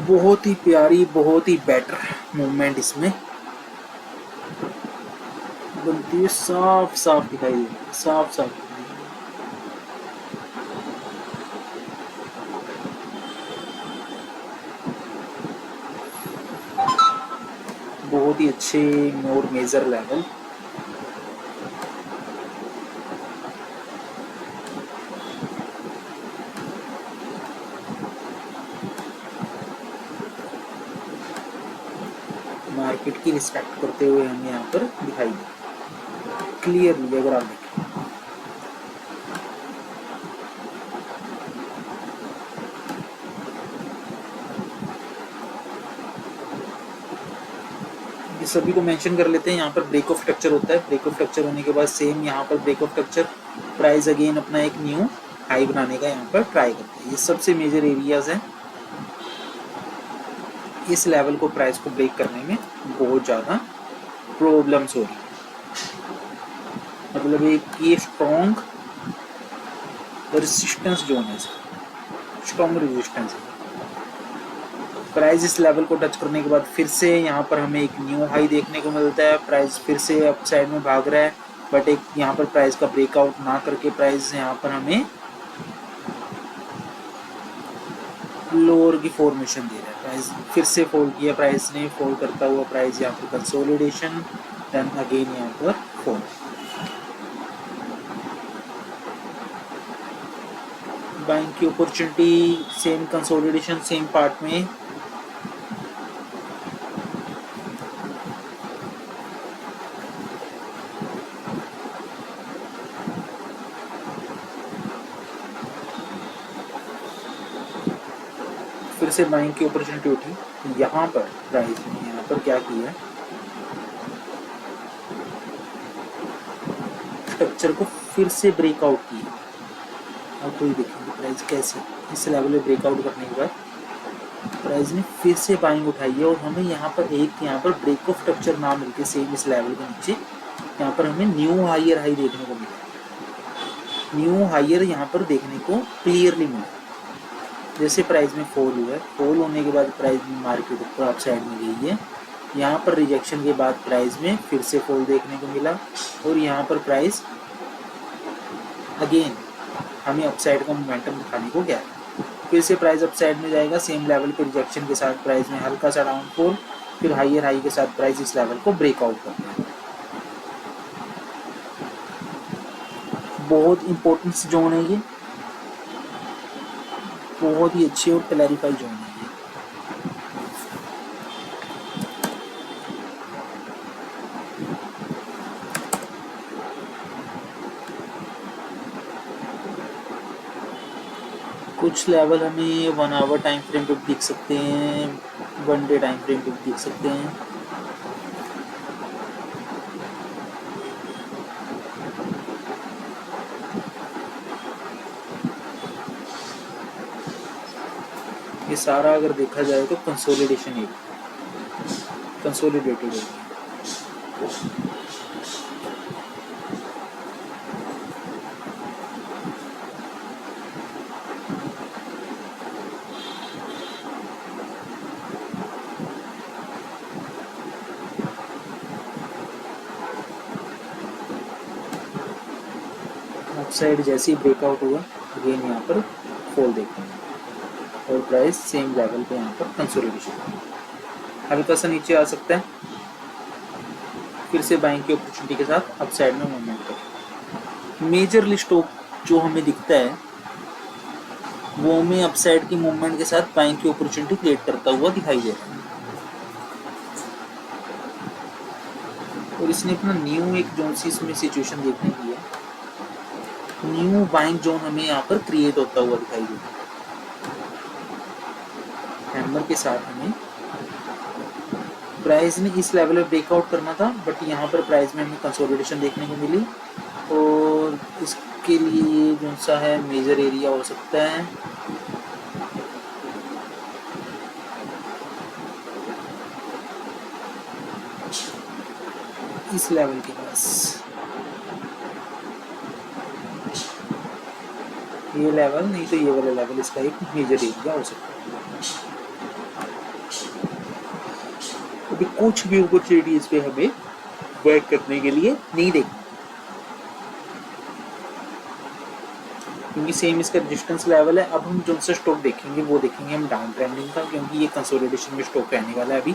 बहुत ही प्यारी, बहुत ही बेटर मूवमेंट इसमें बनती है, साफ साफ दिखाई दे रही है, साफ साफ दिखाई दे रही है। बहुत ही अच्छे और मेजर लेवल। मार्केट की रिस्पेक्ट करते हुए हमें यहाँ पर दिखाई दे क्लियरली अगर आप देखें। ये सभी को मेंशन कर लेते हैं। यहाँ पर ब्रेक ऑफ स्ट्रक्चर होता है, ब्रेक ऑफ स्ट्रक्चर होने के बाद सेम यहाँ पर break of structure, price again अपना एक न्यू हाई बनाने का यहाँ पर ट्राई करते हैं। ये सबसे मेजर एरियाज हैं। इस लेवल को, प्राइस को ब्रेक करने में बहुत ज़्यादा प्रॉब्लम्स हो रही है। मतलब एक ये स्ट्रॉन्ग रेजिस्टेंस जोन है, स्ट्रॉन्ग रेजिस्टेंस है। प्राइस इस लेवल को टच करने के बाद फिर से यहाँ पर हमें एक न्यू हाई देखने को मिलता है। प्राइस फिर से अप साइड में भाग रहा है, बट एक यहाँ पर प्राइस का ब्रेकआउट ना करके प्राइस यहाँ पर हमें लोअर की फॉर्मेशन दे रहा है। प्राइस फिर से फॉल किया, प्राइस ने फॉल करता हुआ प्राइस यहाँ पर कंसोलिडेशन, देन अगेन यहाँ पर फॉल। बाइंग की opportunity, same consolidation, same part में। फिर से बाइंग की अपॉर्चुनिटी उठी। यहाँ पर प्राइस ने यहाँ पर क्या किया, स्ट्रक्चर को फिर से ब्रेकआउट किया। अब कोई देखेंगे प्राइस कैसे इस लेवल में ब्रेकआउट करने के बाद प्राइस ने फिर से बाइंग उठाई है, और हमें यहाँ पर एक यहाँ पर ब्रेक ऑफ स्ट्रक्चर ना मिलके सेम इस लेवल के नीचे यहाँ पर हमें न्यू हायर हाई देखने को मिला। न्यू हायर यहाँ पर देखने को क्लियरली मिला। जैसे प्राइस में फॉल हुआ है, फॉल होने के बाद प्राइस में मार्केट ऊपर अप साइड में गई है। यहाँ पर रिजेक्शन के बाद प्राइस में फिर से फॉल देखने को मिला, और यहाँ पर प्राइस अगेन हमें अपसाइड का मोमेंटम दिखाने को गया। फिर से प्राइस अपसाइड में जाएगा, सेम लेवल पे रिजेक्शन के साथ प्राइस में हल्का सा डाउनफॉल, फिर हायर हाई के साथ प्राइस इस लेवल को ब्रेकआउट करता है। बहुत इंपॉर्टेंट जोन है ये, बहुत ही अच्छी और क्लैरिफाई जोन है ये। कुछ लेवल हमें 1 आवर टाइम फ्रेम पे दिख सकते हैं, 1 डे टाइम फ्रेम पे दिख सकते हैं। ये सारा अगर देखा जाए तो कंसोलिडेशन है, कंसोलिडेटेड है। साइड जैसे ही ब्रेकआउट हुआ, अगेन यहाँ पर फॉल देखेंगे, और प्राइस सेम लेवल पे यहाँ पर कंसोलिडेशन, हल्का सा नीचे आ सकता है, फिर से बाइंग की अपॉर्चुनिटी के साथ अप साइड में मूवमेंट करें। मेजरली स्टॉक जो हमें दिखता है वो हमें अप साइड की मूवमेंट के साथ बाइंग की अपॉर्चुनिटी क्रिएट करता हुआ दिखाई दे रहा है। और इसने अपना न्यू एक जोन सी इसमें सिचुएशन देखने की है, न्यू बाइंग जोन हमें यहाँ पर क्रिएट होता हुआ दिखाई दे रहा है। हैमर के साथ हमें प्राइस ने इस लेवल पे ब्रेकआउट करना था, बट यहाँ पर प्राइस में हमें कंसोलिडेशन देखने को मिली, और इसके लिए जो सा है मेजर एरिया हो सकता है इस लेवल के पास, ये लेवल नहीं तो ये वाला लेवल इसका एक मेजर एरिया हो सकता है। अभी कुछ भी अपॉर्चुनिटी इस पे हमें वर्क करने के लिए नहीं देगी, क्योंकि सेम इसका रेजिस्टेंस लेवल है। अब हम जो सा स्टॉक देखेंगे वो देखेंगे हम डाउन ट्रेंडिंग का, क्योंकि ये कंसोलिडेशन में स्टॉक रहने वाला है। अभी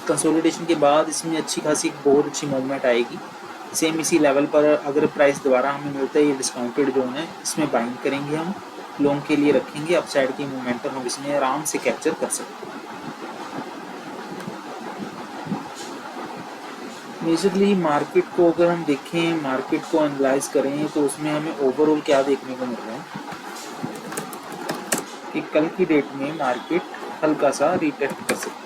कंसोलिडेशन के बाद इसमें अच्छी खासी बहुत अच्छी मूवमेंट आएगी। सेम इसी लेवल पर अगर प्राइस दोबारा हमें मिलता है, ये डिस्काउंटेड जोन है, इसमें बाइंग करेंगे हम, लॉन्ग के लिए रखेंगे। अपसाइड की मूवमेंट हम इसमें आराम से कैप्चर कर सकते हैं। मेजरली मार्केट को अगर हम देखें, मार्केट को एनालाइज करें, तो उसमें हमें ओवरऑल क्या देखने को मिल रहा है कि कल की डेट में मार्केट हल्का सा रिटेस्ट कर सकता है।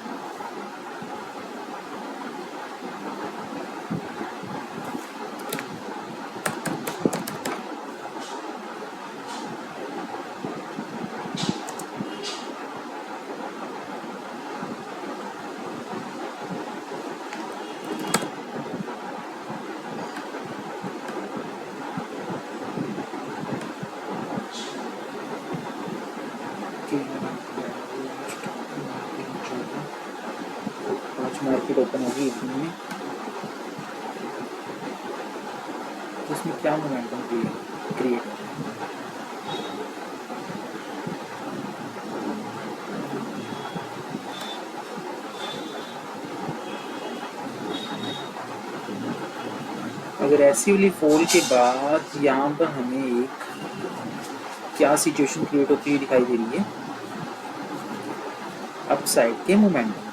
मार्केट ओपन होगी इतनी, उसमें क्या मोमेंटम क्रिएट हो रहा है। अगर एग्रेसिवली फॉल के बाद यहाँ पर हमें एक क्या सिचुएशन क्रिएट होती हुई दिखाई दे रही है, अपसाइड के मोमेंटम।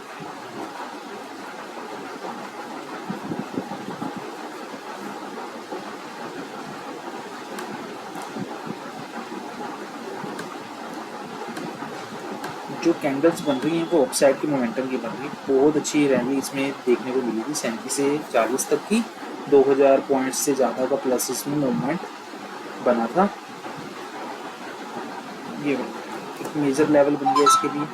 जो कैंडल्स बन रही हैं वो अपसाइड के मोमेंटम की बन रही है। बहुत अच्छी रैली इसमें देखने को मिली थी, 37 से 40 तक की, 2000 पॉइंट्स से ज़्यादा का प्लस इसमें मूवमेंट बना था। ये एक मेजर लेवल बन गया इसके लिए।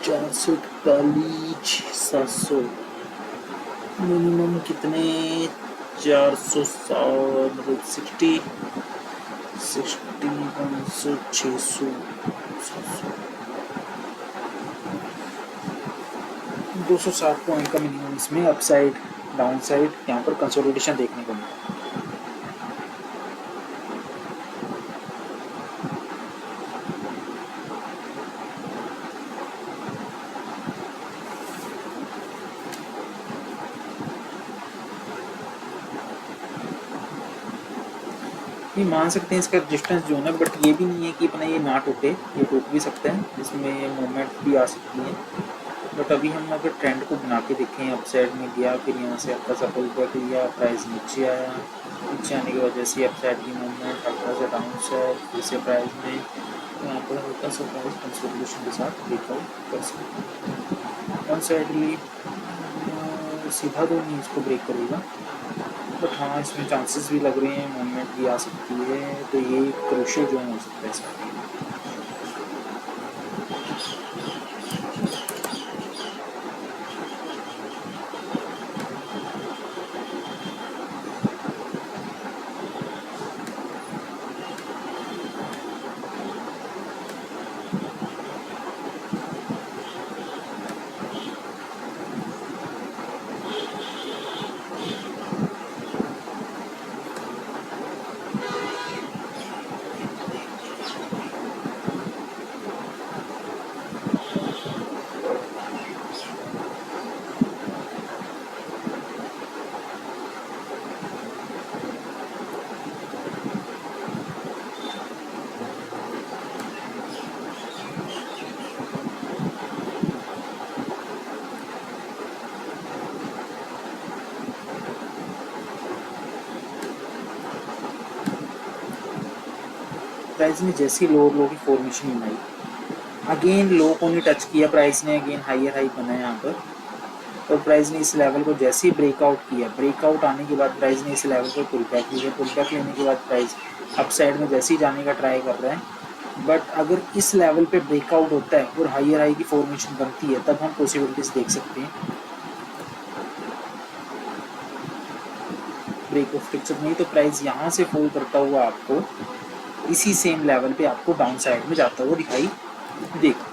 $441, $700 मिनिमम कितने, 460, मतलब 60, 500, 600, 700, 260 पॉइंट का मिनिमम इसमें अपसाइड डाउन साइड यहाँ पर कंसोलिडेशन देखने को मिला। ये मान सकते हैं इसका रेजिस्टेंस जोन है, बट ये भी नहीं है कि अपना ये ना टूटे, ये टूट भी सकता है, इसमें मूवमेंट भी आ सकती है। बट अभी हम अगर ट्रेंड को बना के देखें, अपसाइड में गया, फिर यहाँ से हल्का सा पुल बैक लिया, प्राइस नीचे आया, नीचे आने की वजह से अपसाइड की मूवमेंट, हल्का सा डाउन साइड, फिर से प्राइस में यहाँ पर हल्का सा प्राइस कंसोलिडेशन के साथ ब्रेकआउट कर सकते हैं। वन साइडली सीधा तो नहीं इसको ब्रेक करेगा, बट हाँ इसमें चांसेस भी लग रहे हैं, मूवमेंट भी आ सकती है, तो ये क्रूशियल जोन हो सकता है इसका। प्राइस ने जैसी लोअर लो की फॉर्मेशन बनाई, अगेन लो को नहीं टच किया प्राइस ने, अगेन हायर हाई बना है यहाँ पर, और प्राइस ने इस लेवल को जैसे ही ब्रेकआउट किया, ब्रेकआउट आने के बाद प्राइस ने इस लेवल को पुल बैक लिया, पुल बैक लेने के बाद प्राइस अप साइड में जैसे ही जाने का ट्राई कर रहा है। बट अगर इस लेवल पे ब्रेकआउट होता है और हायर हाई की फॉर्मेशन बनती है, तब हम पॉसिबिलिटीज देख सकते हैं ब्रेक ऑफ स्ट्रक्चर। नहीं तो प्राइस यहाँ से फॉल करता हुआ आपको इसी सेम लेवल पे आपको डाउन साइड में जाता हुआ दिखाई देगा।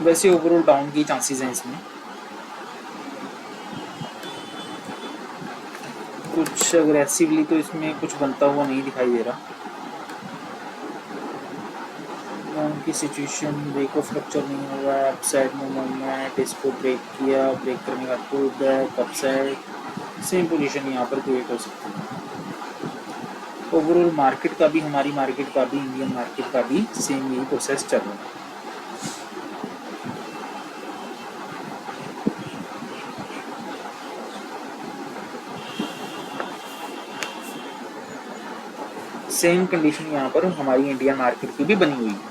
वैसे ओवरऑल डाउन की चांसेस हैं इसमें, कुछ अग्रेसिवली तो इसमें कुछ बनता हुआ नहीं दिखाई दे रहा। डाउन की सिचुएशन, ब्रेक ऑफ स्ट्रक्चर नहीं हो रहा है, अप साइड में मूवमेंट, इसको ब्रेक किया, ब्रेक करने का pull back upside, same position यहाँ पर क्रिएट हो सकती है। ओवरऑल मार्केट का भी, हमारी मार्केट का भी, इंडियन मार्केट का भी सेम यही प्रोसेस चल रहा है। सेम कंडीशन यहाँ पर हमारी इंडियन मार्केट की भी बनी हुई है।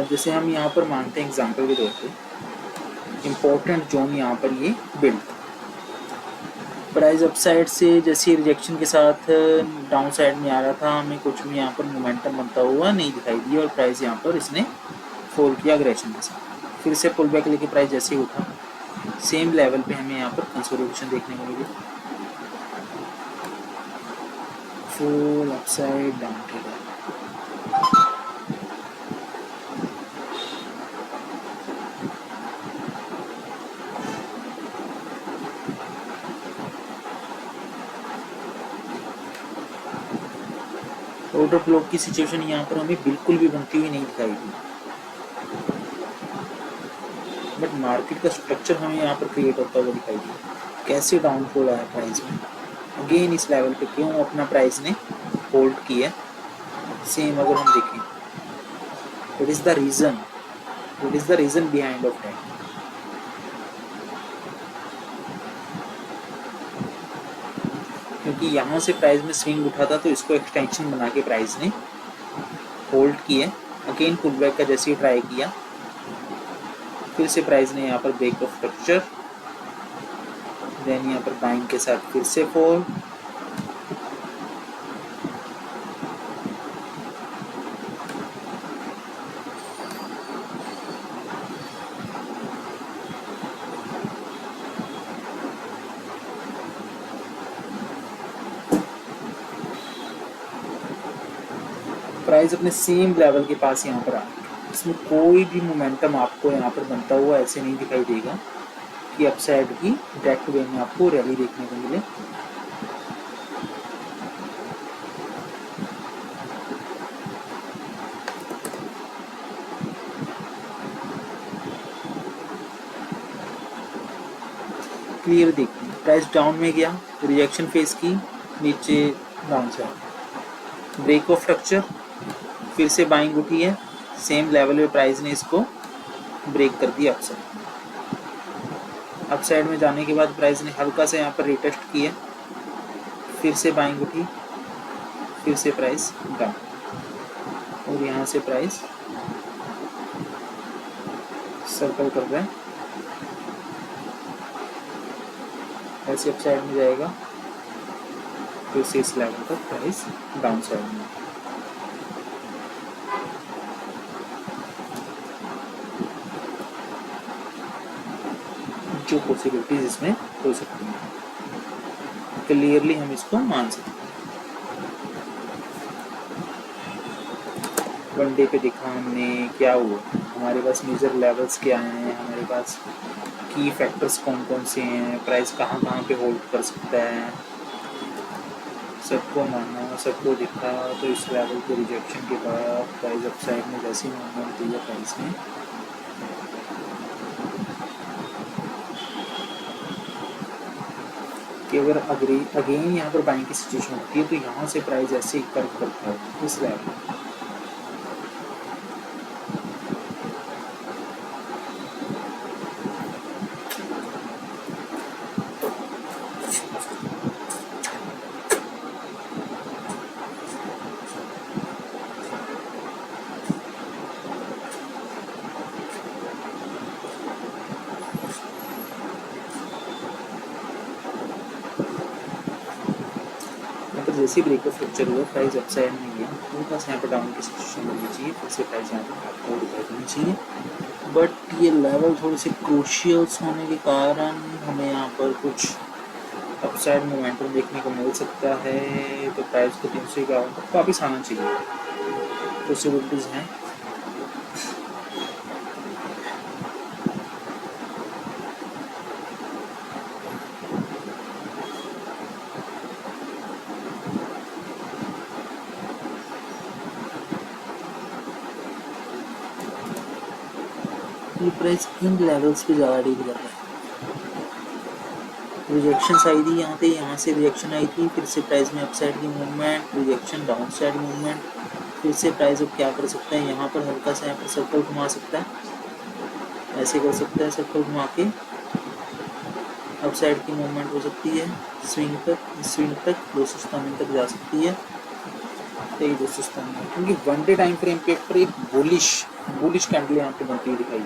जैसे हम यहाँ पर मानते हैं एग्जांपल के तौर पे, इम्पोर्टेंट जोन यहाँ पर ये बिल्ड, प्राइस अपसाइड से जैसे रिजेक्शन के साथ डाउन साइड में आ रहा था, हमें कुछ भी यहाँ पर मोमेंटम बनता हुआ नहीं दिखाई दिया और प्राइस यहाँ पर इसने फॉल किया अग्रेशन के साथ। फिर से पुल बैक लेके प्राइस जैसे ही उठा, सेम लेवल पे हमें यहाँ पर कंसोलिडेशन देखने को मिली, full upside down trade. Order block की सिचुएशन यहाँ पर हमें बिल्कुल भी बनती हुई नहीं दिखाई दी, बट मार्केट का स्ट्रक्चर हमें यहाँ पर क्रिएट होता हुआ दिखाई दिया। कैसे डाउनफॉल आया प्राइस में, अगेन इस लेवल पे क्यों अपना प्राइस ने होल्ड किया, सेम अगर हम देखें, what is the reason, what is the reason behind of that. क्योंकि यहाँ से प्राइस में स्विंग उठा था तो इसको एक्सटेंशन बना के प्राइस ने होल्ड किया, अगेन पुल बैक का जैसे ही ट्राई किया, फिर से प्राइस ने यहाँ पर ब्रेक ऑफ स्ट्रक्चर, देन यहाँ पर बाइंग के साथ फिर से फॉल, प्राइस अपने सेम लेवल के पास यहाँ पर आ गया। इसमें कोई भी मोमेंटम आपको यहाँ पर बनता हुआ ऐसे नहीं दिखाई देगा कि अपसाइड की डायरेक्ट वे में आपको रैली देखने को मिले। क्लियर देखिए, प्राइस डाउन में गया, रिजेक्शन फेस की, नीचे down side, break of structure, फिर से बाइंग उठी है, सेम लेवल पे प्राइस ने इसको ब्रेक कर दिया अपसाइड। अपसाइड में जाने के बाद प्राइस ने हल्का से यहाँ पर रिटेस्ट किया, फिर से बाइंग उठी, फिर से प्राइस डाउन और यहाँ से प्राइस सर्कल कर रहा है, ऐसे अपसाइड में जाएगा, फिर से इस लेवल पर प्राइस डाउन साइड में। जो पॉसिबिलिटीज इसमें हो सकती हैं, क्लियरली हम इसको मान सकते हैं। वन डे पे देखा हमने क्या हुआ, हमारे पास मेजर लेवल्स क्या हैं, हमारे पास की फैक्टर्स कौन कौन से हैं, प्राइस कहाँ कहाँ पे होल्ड कर सकता है, सबको माना, सबको दिखा, तो इस लेवल के रिजेक्शन के बाद प्राइस अपसाइड में जैसी मूवमेंट दी है प्राइस ने, कि अगर अगेन यहाँ पर बाइंग की सिचुएशन होती है तो यहाँ से प्राइस ऐसे ही कर्व करता है इस लेवल में। जैसे ब्रेक ऑफ फ्रैक्चर हुआ प्राइस अपसाइड में गया, हल्का सा यहाँ पर डाउन की सिचुएशन होनी चाहिए, फिर से प्राइस यहाँ पर आपको दिखाई देनी चाहिए। बट ये लेवल थोड़े से क्रूशियल्स होने के कारण हमें यहाँ पर कुछ अपसाइड मोमेंटम देखने को मिल सकता है, तो प्राइस को 351 तक वापस आना चाहिए, पॉसिबिलिटीज़ हैं। ये प्राइस इन लेवल्स पे ज़्यादा डील कर रहा है। रिजेक्शन आई थी यहाँ से रिजेक्शन आई थी, फिर से प्राइस में अपसाइड की movement, rejection down side movement, फिर से प्राइस अब क्या कर सकता है, यहाँ पर हल्का सा यहाँ पर सर्कल घुमा सकता है, ऐसे कर सकता है सर्कल घुमा के, अपसाइड की मूवमेंट हो सकती है, स्विंग तक 297 तक जा सकती है, 297, क्योंकि 1 डे टाइम फ्रेम पे पर एक बुलिश कैंडल यहाँ पे बनती हुई दिखाई।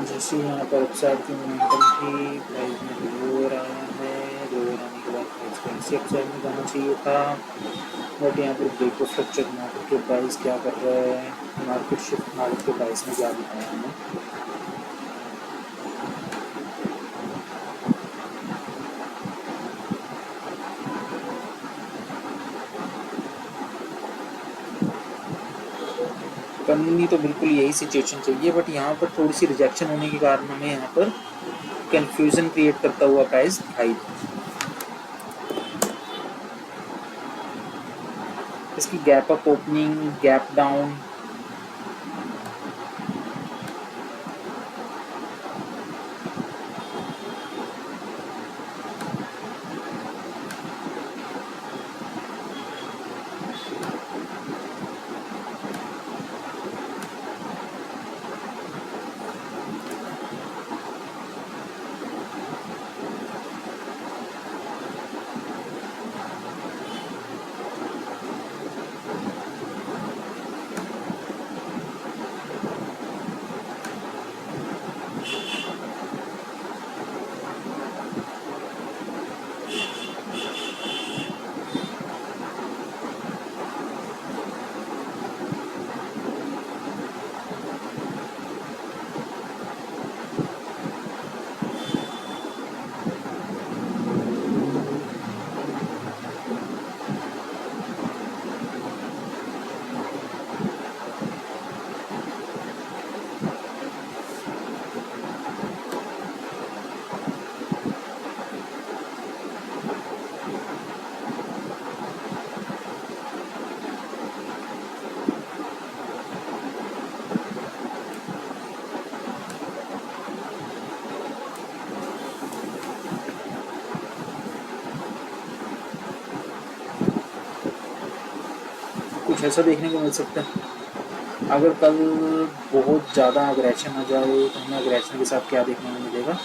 जैसे यहाँ पर अपसाइड की मोमेंटम थी, प्राइस में लोअर आया है, लोअर आने के बाद प्राइस को ऐसे अपसाइड में जाना चाहिए था, बट यहाँ पर ब्रेक ऑफ स्ट्रक्चर मार्केट के प्राइस क्या कर रहा है, मार्केट शिफ्ट मार्केट के प्राइस में क्या दिखाया हमें। करनी तो बिल्कुल यही सिचुएशन चाहिए, बट यहाँ पर थोड़ी सी रिजेक्शन होने के कारण हमें यहाँ पर कंफ्यूजन क्रिएट करता हुआ प्राइस दिखाई दे। इसकी gap up opening, gap down, कुछ ऐसा देखने को मिल सकता है। अगर कल बहुत ज़्यादा अग्रेशन आ जाए तो हमें अग्रेशन के साथ क्या देखने को मिलेगा।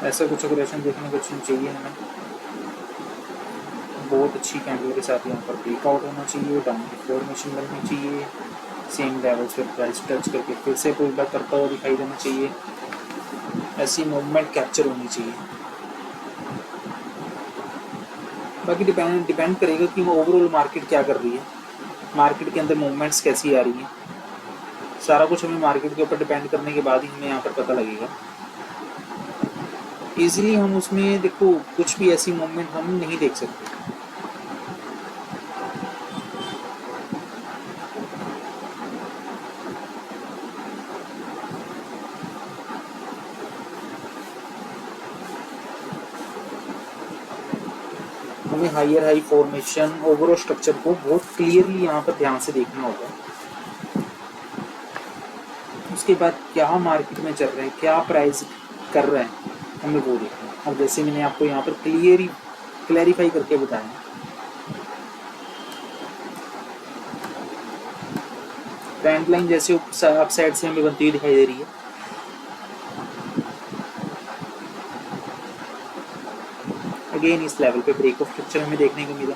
ऐसा कुछ अग्रेशन देखने को चाहिए हमें। बहुत अच्छी कैंडल के साथ यहाँ पर ब्रेकआउट होना चाहिए, डाउन की फॉर्मेशन बननी चाहिए, सेम लेवल्स पर प्राइस टच करके फिर से पुल बैक करता हुआ दिखाई देना चाहिए। ऐसी मूवमेंट कैप्चर होनी चाहिए। बाकी डिपेंड करेगा कि वो ओवरऑल मार्केट क्या कर रही है, मार्केट के अंदर मूवमेंट्स कैसी आ रही हैं। सारा कुछ हमें मार्केट के ऊपर डिपेंड करने के बाद ही हमें यहाँ पर पता लगेगा। इजीली हम उसमें देखो कुछ भी ऐसी मूवमेंट हम नहीं देख सकते। हमें higher high formation overall structure को बहुत क्लियरली यहाँ पर ध्यान से देखना होगा। उसके बाद क्या मार्केट में चल रहा है, क्या प्राइस कर रहा है, हमें वो देखना है। अब जैसे मैंने आपको यहाँ पर क्लैरिफाई करके बताया, ट्रेंड लाइन जैसे अप साइड से हमें बनती हुई दिखाई दे रही है। अगेन इस लेवल पे ब्रेक ऑफ स्ट्रक्चर हमें देखने को मिला।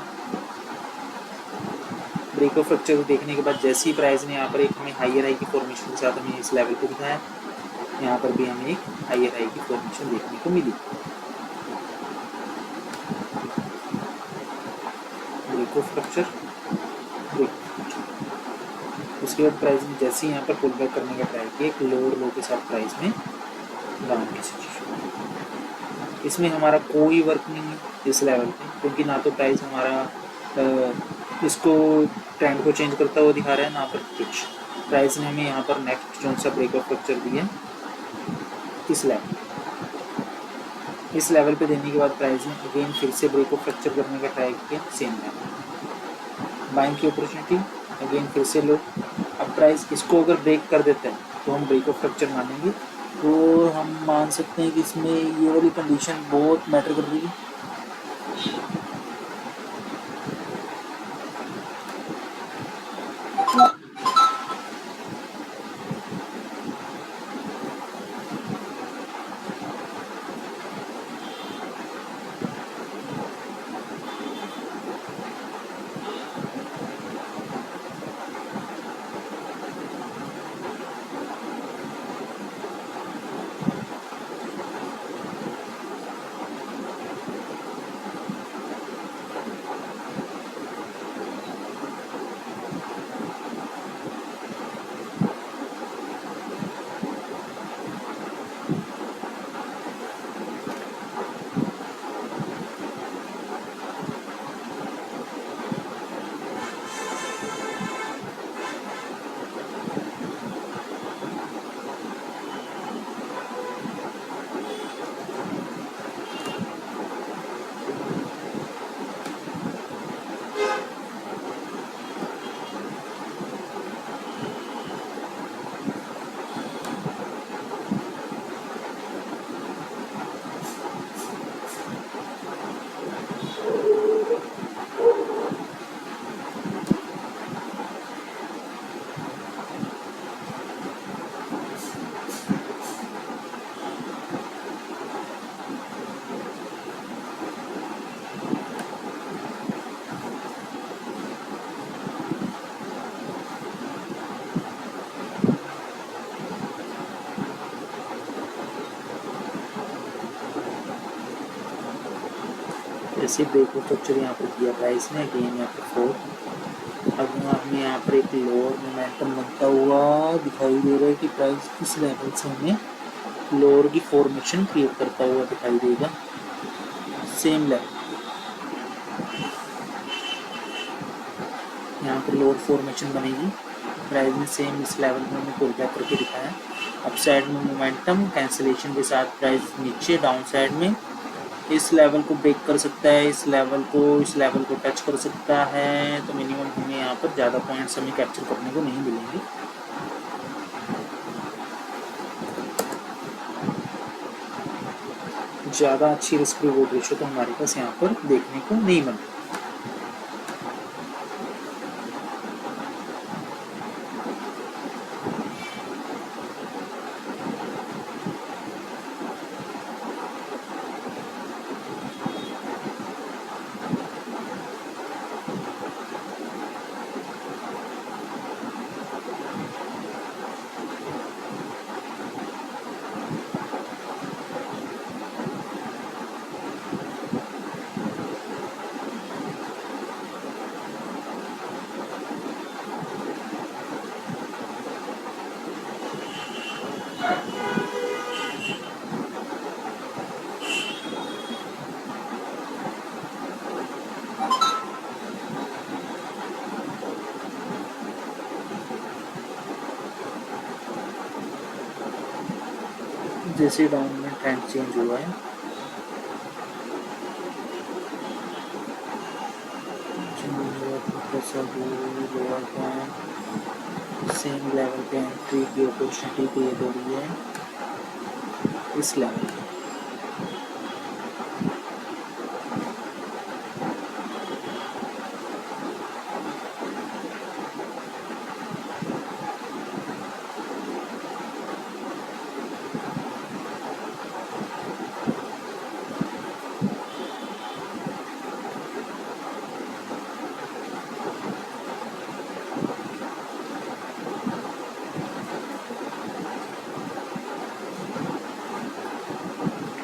ब्रेक ऑफ स्ट्रक्चर देखने के बाद जैसे ही प्राइस ने यहाँ पर एक हमें हायर हाई की फॉर्मेशन के साथ हमें इस लेवल पे दिखाया, यहाँ पर भी हमें एक हायर हाई की फॉर्मेशन देखने को मिली। ब्रेक ऑफ स्ट्रक्चर, उसके बाद प्राइस ने जैसे ही यहाँ पर पुल बैक करने का ट्राई किया, एक लोअर लो के साथ प्राइस में डाउन की सिचुएशन। इसमें हमारा कोई वर्क नहीं है इस लेवल पे, क्योंकि ना तो प्राइस हमारा इसको ट्रेंड को चेंज करता हुआ दिखा रहा है, ना पर कुछ। प्राइस ने हमें यहाँ पर नेक्स्ट जो सा ब्रेक ऑफ स्ट्रक्चर दिया इस लेवल पे देने के बाद प्राइस ने अगेन फिर से ब्रेक ऑफ स्ट्रक्चर करने का ट्राई किया सेम लेवल। बाइंग की अपॉर्चुनिटी अगेन फिर से लो। अब प्राइस इसको अगर ब्रेक कर देता है तो हम ब्रेक ऑफ स्ट्रक्चर मानेंगे, तो हम मान सकते हैं कि इसमें ये वाली कंडीशन बहुत मैटर कर रही है। जैसे ब्रेक ऑफ स्ट्रक्चर यहाँ पर किया प्राइस ने अगेन यहाँ पर 4। अब हमें यहाँ पर एक लोअर मोमेंटम बनता हुआ दिखाई दे रहा है कि प्राइस इस लेवल से हमें लोअर की फॉर्मेशन क्रिएट करता हुआ दिखाई देगा सेम लेवल। यहाँ पर लोअर फॉर्मेशन बनेगी, प्राइस ने सेम इस लेवल में हमें पुल बैक करके दिखाया। अप साइड में मोमेंटम कैंसिलेशन के साथ प्राइस नीचे डाउन साइड में इस लेवल को ब्रेक कर सकता है, इस लेवल को टच कर सकता है। तो मिनिमम हमें यहाँ पर ज़्यादा पॉइंट्स हमें कैप्चर करने को नहीं मिलेंगे। ज़्यादा अच्छी रिस्क रिवॉर्ड रेशो तो हमारे पास यहाँ पर देखने को नहीं मिलता। जैसे डाउन में ट्रेंड चेंज हुआ है, लोअर पॉइंट सेम लेवल पे एंट्री की अपॉर्चुनिटी क्रिएट हो रही है इस लेवल पे।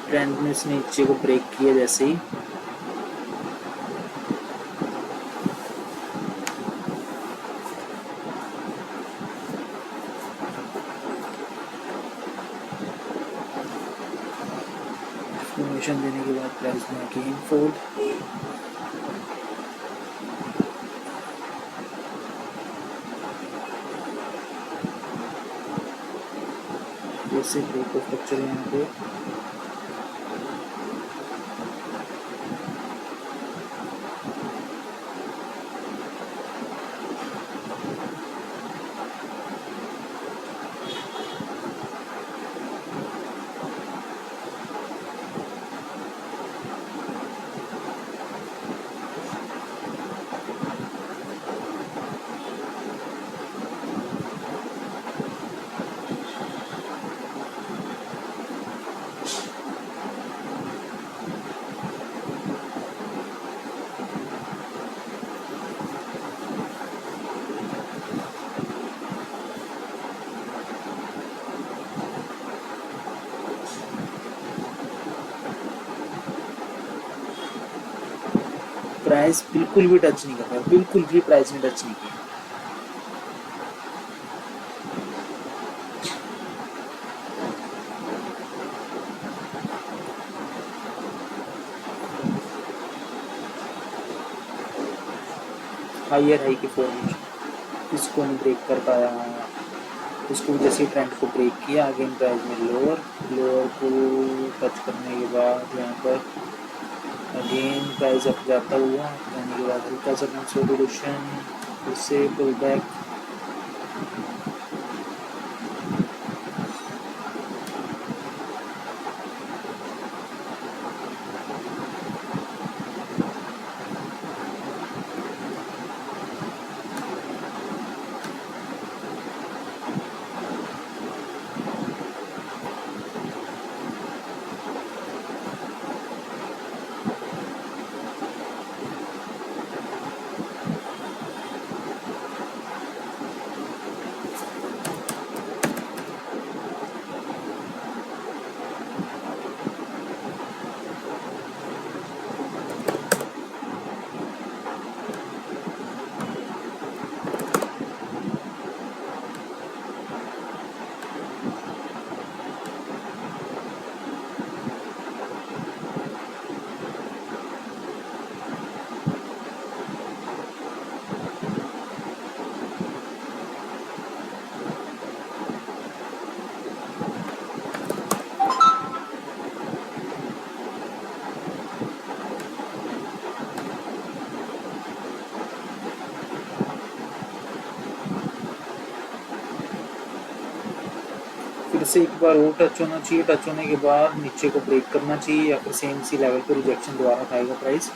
ट्रेंड में इसने नीचे को ब्रेक किया जैसे ही, फॉर्मेशन देने के बाद प्राइस में अगेन फोल्ड, जैसे ब्रेक ऑफ स्ट्रक्चर यहाँ पे प्राइस बिल्कुल भी टच नहीं कर रहा, बिल्कुल भी प्राइस ने टच नहीं किया। हायर हाई की फॉर्मेशन इसको नहीं ब्रेक कर पाया, इसको जैसे ट्रेंड को ब्रेक किया अगेन प्राइस में लोअर को टच करने के बाद यहाँ पर अगेन प्राइस अप जाता हुआ, जाने के बाद हल्का सा कंसोलिडेशन, फिर से पुल बैक, फिर से एक बार और टच होना चाहिए, टच होने के बाद नीचे को ब्रेक करना चाहिए या फिर सेम सी लेवल पर रिजेक्शन दोबारा खाएगा प्राइस,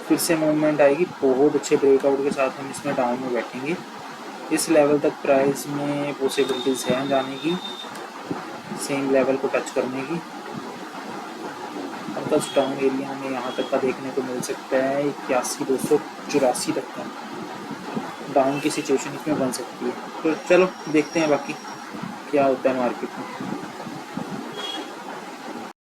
फिर से मूवमेंट आएगी, बहुत अच्छे ब्रेकआउट के साथ हम इसमें डाउन में बैठेंगे। इस लेवल तक प्राइस में पॉसिबिलिटीज़ हैं जाने की, सेम लेवल को टच करने की। अब तक डाउन एरिया में यहाँ तक का देखने को मिल सकता है 81,284 तक का डाउन की सिचुएशन इसमें बन सकती है। तो चलो देखते हैं बाकी क्या होता है मार्केट में।